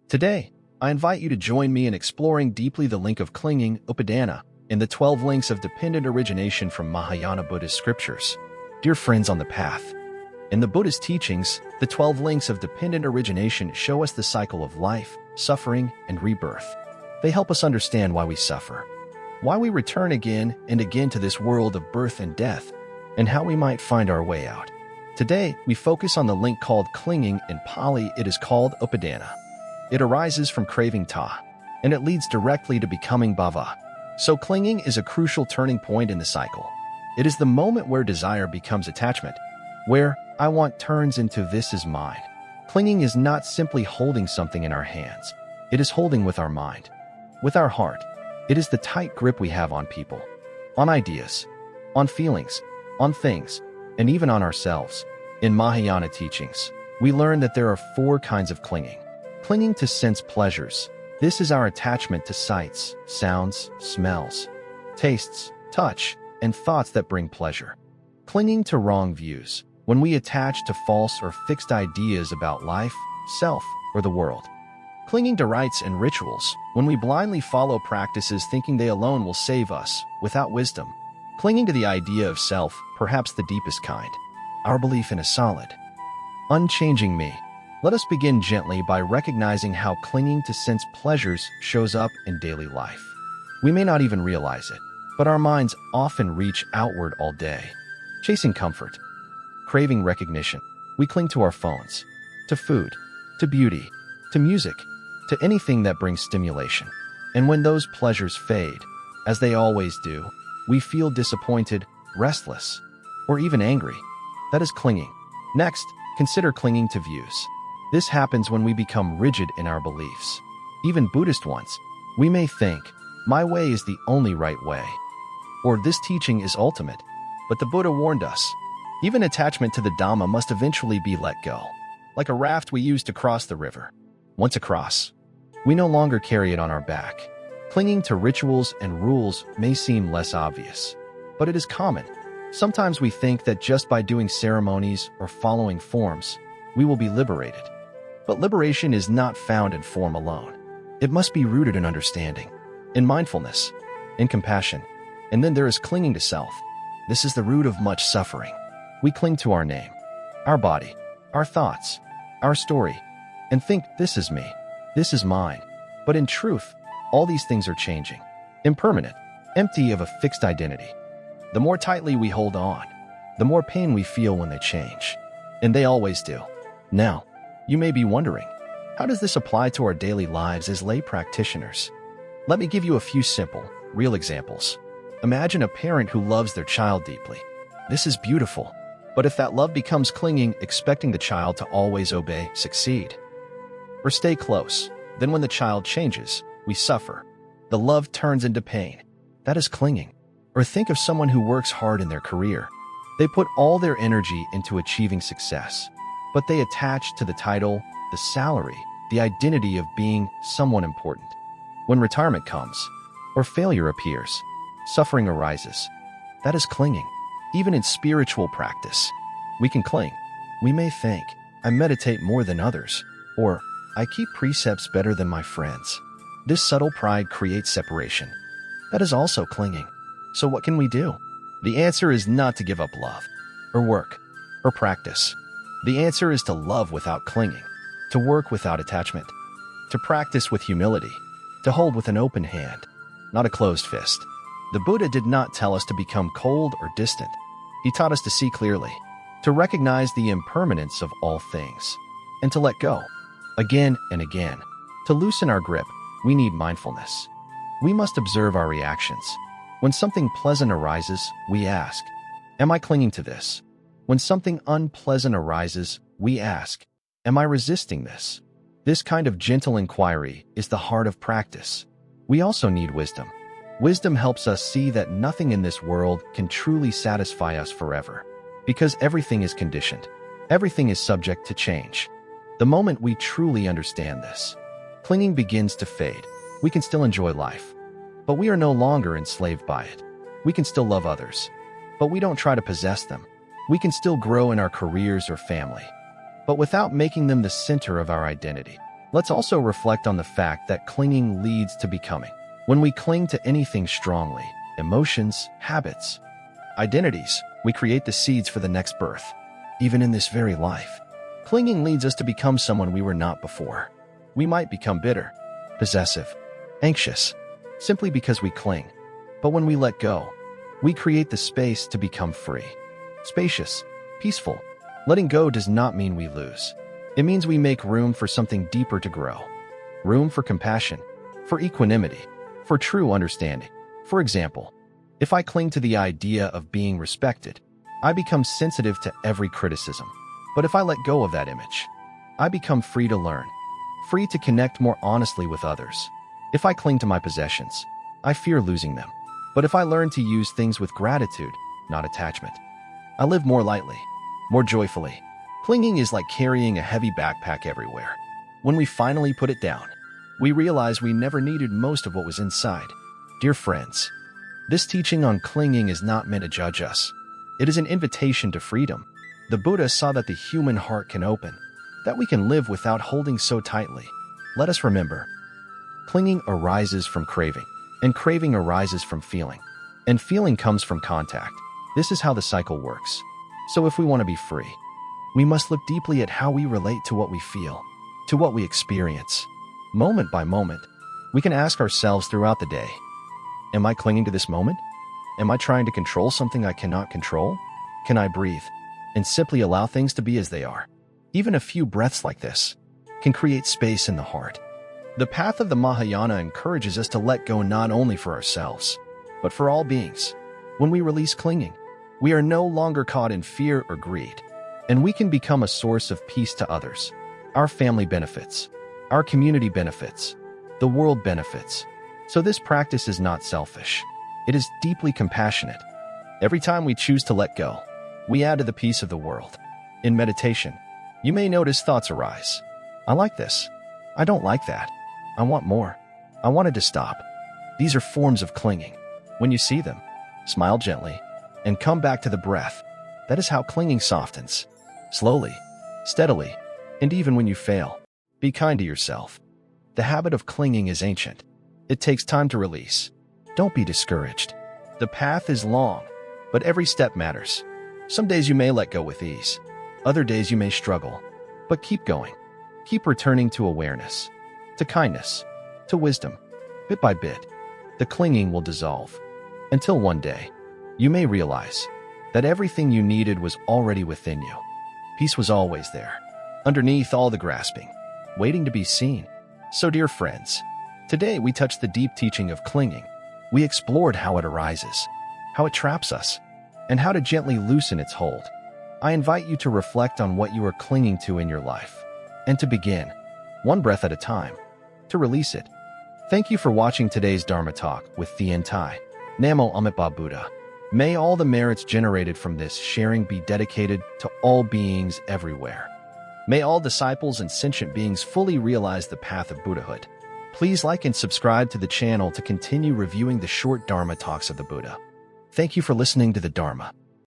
Today, I invite you to join me in exploring deeply the link of clinging, upadana, in the 12 links of dependent origination from Mahayana Buddhist scriptures. Dear friends on the path, in the Buddhist teachings, the 12 links of dependent origination show us the cycle of life, suffering, and rebirth. They help us understand why we suffer, why we return again and again to this world of birth and death, and how we might find our way out. Today, we focus on the link called clinging. In Pali, it is called upadana. It arises from craving ta, and it leads directly to becoming bhava. So clinging is a crucial turning point in the cycle. It is the moment where desire becomes attachment, where I want turns into this is mine. Clinging is not simply holding something in our hands. It is holding with our mind, with our heart. It is the tight grip we have on people, on ideas, on feelings, on things, and even on ourselves. In Mahayana teachings, we learn that there are 4 kinds of clinging. Clinging to sense pleasures. This is our attachment to sights, sounds, smells, tastes, touch, and thoughts that bring pleasure. Clinging to wrong views. When we attach to false or fixed ideas about life, self, or the world. Clinging to rites and rituals. When we blindly follow practices thinking they alone will save us, without wisdom. Clinging to the idea of self, perhaps the deepest kind. Our belief in a solid, unchanging me. Let us begin gently by recognizing how clinging to sense pleasures shows up in daily life. We may not even realize it, but our minds often reach outward all day, chasing comfort, craving recognition. We cling to our phones, to food, to beauty, to music, to anything that brings stimulation. And when those pleasures fade, as they always do, we feel disappointed, restless, or even angry. That is clinging. Next, consider clinging to views. This happens when we become rigid in our beliefs, even Buddhist ones. We may think, my way is the only right way, or this teaching is ultimate. But the Buddha warned us, even attachment to the Dhamma must eventually be let go. Like a raft we use to cross the river. Once across, we no longer carry it on our back. Clinging to rituals and rules may seem less obvious, but it is common. Sometimes we think that just by doing ceremonies or following forms, we will be liberated. But liberation is not found in form alone. It must be rooted in understanding, in mindfulness, in compassion. And then there is clinging to self. This is the root of much suffering. We cling to our name, our body, our thoughts, our story, and think this is me, this is mine. But in truth, all these things are changing, impermanent, empty of a fixed identity. The more tightly we hold on, the more pain we feel when they change. And they always do. Now, you may be wondering, how does this apply to our daily lives as lay practitioners? Let me give you a few simple, real examples. Imagine a parent who loves their child deeply. This is beautiful. But if that love becomes clinging, expecting the child to always obey, succeed, or stay close, then when the child changes, we suffer. The love turns into pain. That is clinging. Or think of someone who works hard in their career. They put all their energy into achieving success, but they attach to the title, the salary, the identity of being someone important. When retirement comes, or failure appears, suffering arises. That is clinging. Even in spiritual practice, we can cling. We may think, I meditate more than others, or I keep precepts better than my friends. This subtle pride creates separation. That is also clinging. So what can we do? The answer is not to give up love, or work, or practice. The answer is to love without clinging, to work without attachment, to practice with humility, to hold with an open hand, not a closed fist. The Buddha did not tell us to become cold or distant. He taught us to see clearly, to recognize the impermanence of all things, and to let go. Again and again, to loosen our grip, we need mindfulness. We must observe our reactions. When something pleasant arises, we ask, am I clinging to this? When something unpleasant arises, we ask, am I resisting this? This kind of gentle inquiry is the heart of practice. We also need wisdom. Wisdom helps us see that nothing in this world can truly satisfy us forever, because everything is conditioned. Everything is subject to change. The moment we truly understand this, clinging begins to fade. We can still enjoy life, but we are no longer enslaved by it. We can still love others, but we don't try to possess them. We can still grow in our careers or family, but without making them the center of our identity. Let's also reflect on the fact that clinging leads to becoming. When we cling to anything strongly, emotions, habits, identities, we create the seeds for the next birth. Even in this very life, clinging leads us to become someone we were not before. We might become bitter, possessive, anxious, simply because we cling. But when we let go, we create the space to become free, spacious, peaceful. Letting go does not mean we lose. It means we make room for something deeper to grow. Room for compassion, for equanimity, for true understanding. For example, if I cling to the idea of being respected, I become sensitive to every criticism. But if I let go of that image, I become free to learn, free to connect more honestly with others. If I cling to my possessions, I fear losing them. But if I learn to use things with gratitude, not attachment, I live more lightly, more joyfully. Clinging is like carrying a heavy backpack everywhere. When we finally put it down, we realize we never needed most of what was inside. Dear friends, this teaching on clinging is not meant to judge us. It is an invitation to freedom. The Buddha saw that the human heart can open, that we can live without holding so tightly. Let us remember, clinging arises from craving, and craving arises from feeling, and feeling comes from contact. This is how the cycle works. So if we want to be free, we must look deeply at how we relate to what we feel, to what we experience. Moment by moment, we can ask ourselves throughout the day, am I clinging to this moment? Am I trying to control something I cannot control? Can I breathe and simply allow things to be as they are? Even a few breaths like this can create space in the heart. The path of the Mahayana encourages us to let go not only for ourselves, but for all beings. When we release clinging, we are no longer caught in fear or greed, and we can become a source of peace to others. Our family benefits, our community benefits, the world benefits. So this practice is not selfish. It is deeply compassionate. Every time we choose to let go, we add to the peace of the world. In meditation, you may notice thoughts arise. I like this. I don't like that. I want more. I wanted to stop. These are forms of clinging. When you see them, smile gently and come back to the breath. That is how clinging softens. Slowly, steadily, and even when you fail, be kind to yourself. The habit of clinging is ancient. It takes time to release. Don't be discouraged. The path is long, but every step matters. Some days you may let go with ease. Other days you may struggle. But keep going. Keep returning to awareness, to kindness, to wisdom. Bit by bit, the clinging will dissolve. Until one day, you may realize that everything you needed was already within you. Peace was always there, underneath all the grasping, waiting to be seen. So dear friends, today we touched the deep teaching of clinging. We explored how it arises, how it traps us, and how to gently loosen its hold. I invite you to reflect on what you are clinging to in your life, and to begin, one breath at a time, to release it. Thank you for watching today's Dharma Talk with Thien Tai. Namo Amitabha Buddha. May all the merits generated from this sharing be dedicated to all beings everywhere. May all disciples and sentient beings fully realize the path of Buddhahood. Please like and subscribe to the channel to continue reviewing the short Dharma talks of the Buddha. Thank you for listening to the Dharma.